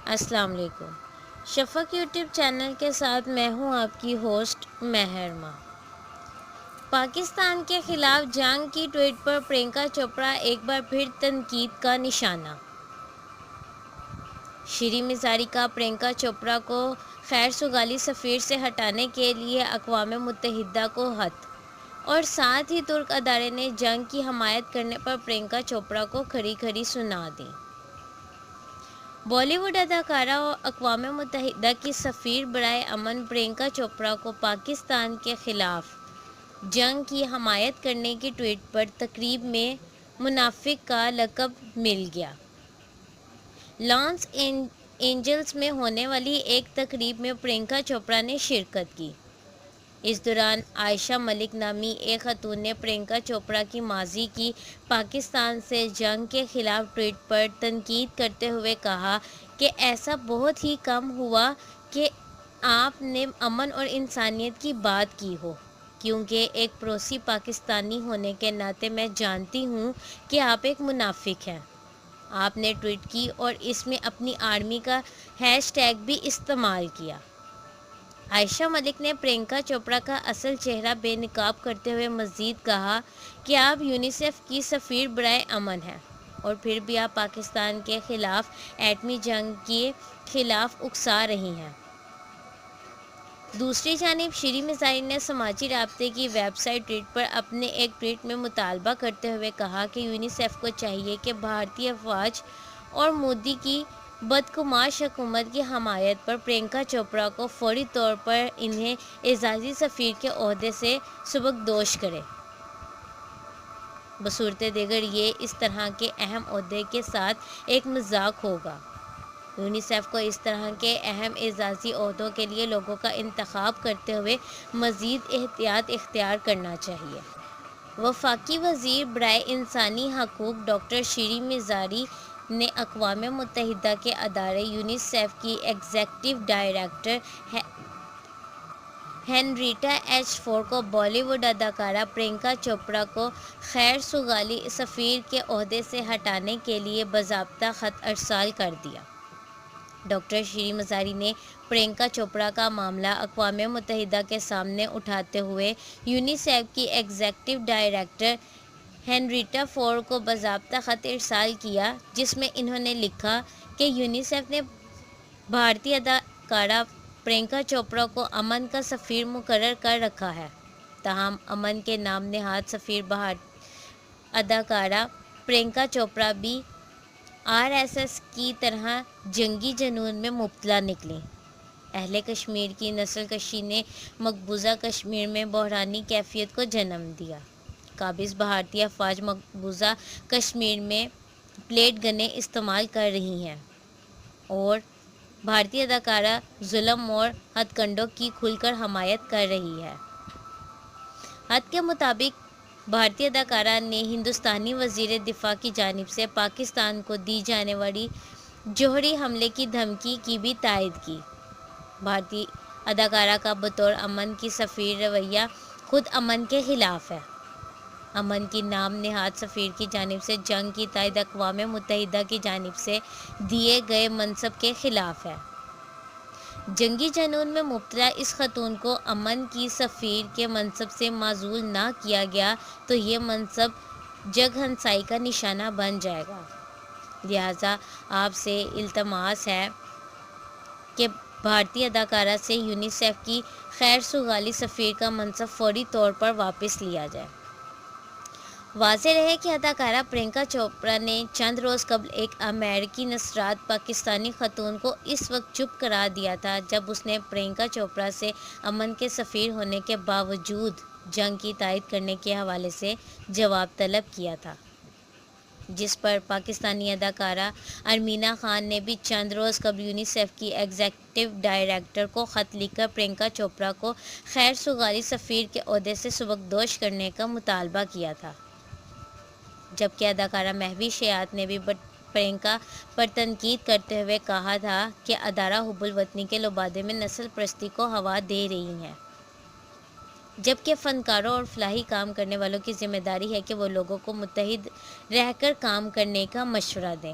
السلام علیکم۔ شفق YouTube channel کے ساتھ میں ہوں آپ کی ہوسٹ مہرما۔ پاکستان کے خلاف جنگ کی ٹویٹ پر پرینکا چوپڑا ایک بار پھر تنقید کا نشانہ۔ شری مزاری کا پرینکا چوپڑا کو خیر سگالی سفیر سے ہٹانے کے لیے اقوام متحدہ کو خط، اور ساتھ ہی ترک ادارے نے جنگ کی حمایت کرنے پر پرینکا چوپڑا کو کھری کھری سنا دی۔ بالی ووڈ اداکارہ اور اقوام متحدہ کی سفیر برائے امن پرینکا چوپڑا کو پاکستان کے خلاف جنگ کی حمایت کرنے کی ٹویٹ پر تقریب میں منافق کا لقب مل گیا۔ لاس اینجلس میں ہونے والی ایک تقریب میں پرینکا چوپڑا نے شرکت کی۔ اس دوران عائشہ ملک نامی ایک خاتون نے پرینکا چوپڑا کی ماضی کی پاکستان سے جنگ کے خلاف ٹویٹ پر تنقید کرتے ہوئے کہا کہ ایسا بہت ہی کم ہوا کہ آپ نے امن اور انسانیت کی بات کی ہو، کیونکہ ایک پڑوسی پاکستانی ہونے کے ناطے میں جانتی ہوں کہ آپ ایک منافق ہیں۔ آپ نے ٹویٹ کی اور اس میں اپنی آرمی کا ہیش ٹیگ بھی استعمال کیا۔ عائشہ ملک نے پرینکا چوپڑا کا اصل چہرہ بے نقاب کرتے ہوئے مزید کہا کہ آپ یونیسیف کی سفیر برائے امن ہیں، اور پھر بھی آپ پاکستان کے خلاف ایٹمی جنگ کے خلاف اکسا رہی ہیں۔ دوسری جانب شری مزاری نے سماجی رابطے کی ویب سائٹ ٹویٹ پر اپنے ایک ٹویٹ میں مطالبہ کرتے ہوئے کہا کہ یونیسیف کو چاہیے کہ بھارتی افواج اور مودی کی بدقماش حکومت کی حمایت پر پرینکا چوپڑا کو فوری طور پر انہیں اعزازی سفیر کے عہدے سے سبکدوش کرے۔ بصورت دیگر یہ اس طرح کے اہم عہدے کے ساتھ ایک مذاق ہوگا۔ یونیسیف کو اس طرح کے اہم اعزازی عہدوں کے لیے لوگوں کا انتخاب کرتے ہوئے مزید احتیاط اختیار کرنا چاہیے۔ وفاقی وزیر برائے انسانی حقوق ڈاکٹر شری مزاری نے اقوام متحدہ کے ادارے یونیسیف کی ایگزیکٹو ڈائریکٹر ہنریٹا ایچ فور کو بالی ووڈ اداکارہ پرینکا چوپڑا کو خیر سگالی سفیر کے عہدے سے ہٹانے کے لیے باضابطہ خط ارسال کر دیا۔ ڈاکٹر شری مزاری نے پرینکا چوپڑا کا معاملہ اقوام متحدہ کے سامنے اٹھاتے ہوئے یونیسیف کی ایگزیکٹو ڈائریکٹر ہنریٹا فور کو باضابطہ خط ارسال کیا، جس میں انہوں نے لکھا کہ یونیسیف نے بھارتی اداکارہ پرینکا چوپڑا کو امن کا سفیر مقرر کر رکھا ہے، تاہم امن کے نام نہاد سفیر اداکارہ پرینکا چوپڑا بھی آر ایس ایس کی طرح جنگی جنون میں مبتلا نکلیں۔ اہل کشمیر کی نسل کشی نے مقبوضہ کشمیر میں بحرانی کیفیت کو جنم دیا۔ قابض بھارتی افواج مقبوضہ کشمیر میں پلیٹ گنیں استعمال کر رہی ہیں اور بھارتی اداکارہ ظلم اور ہتھ کنڈوں کی کھل کر حمایت کر رہی ہے۔ خط کے مطابق بھارتی اداکارہ نے ہندوستانی وزیر دفاع کی جانب سے پاکستان کو دی جانے والی جوہری حملے کی دھمکی کی بھی تائید کی۔ بھارتی اداکارہ کا بطور امن کی سفیر رویہ خود امن کے خلاف ہے۔ امن کی نام نہاد سفیر کی جانب سے جنگ کی تائید اقوام متحدہ کی جانب سے دیے گئے منصب کے خلاف ہے۔ جنگی جنون میں مبتلا اس خاتون کو امن کی سفیر کے منصب سے معزول نہ کیا گیا تو یہ منصب جگ ہنسائی کا نشانہ بن جائے گا۔ لہٰذا آپ سے التماس ہے کہ بھارتی اداکارہ سے یونیسیف کی خیر سگالی سفیر کا منصب فوری طور پر واپس لیا جائے۔ واضح رہے کہ اداکارہ پرینکا چوپڑا نے چند روز قبل ایک امریکی نژاد پاکستانی خاتون کو اس وقت چپ کرا دیا تھا جب اس نے پرینکا چوپڑا سے امن کے سفیر ہونے کے باوجود جنگ کی تائید کرنے کے حوالے سے جواب طلب کیا تھا، جس پر پاکستانی اداکارہ ارمینا خان نے بھی چند روز قبل یونیسیف کی ایگزیکٹو ڈائریکٹر کو خط لکھ کر پرینکا چوپڑا کو خیر سگالی سفیر کے عہدے سے سبکدوش کرنے کا مطالبہ کیا تھا، جبکہ اداکارہ مہوش حیات نے بھی پرینکا پر تنقید کرتے ہوئے کہا تھا کہ ادارہ حب الوطنی کے لبادے میں نسل پرستی کو ہوا دے رہی ہیں، جبکہ فنکاروں اور فلاحی کام کرنے والوں کی ذمہ داری ہے کہ وہ لوگوں کو متحد رہ کر کام کرنے کا مشورہ دیں۔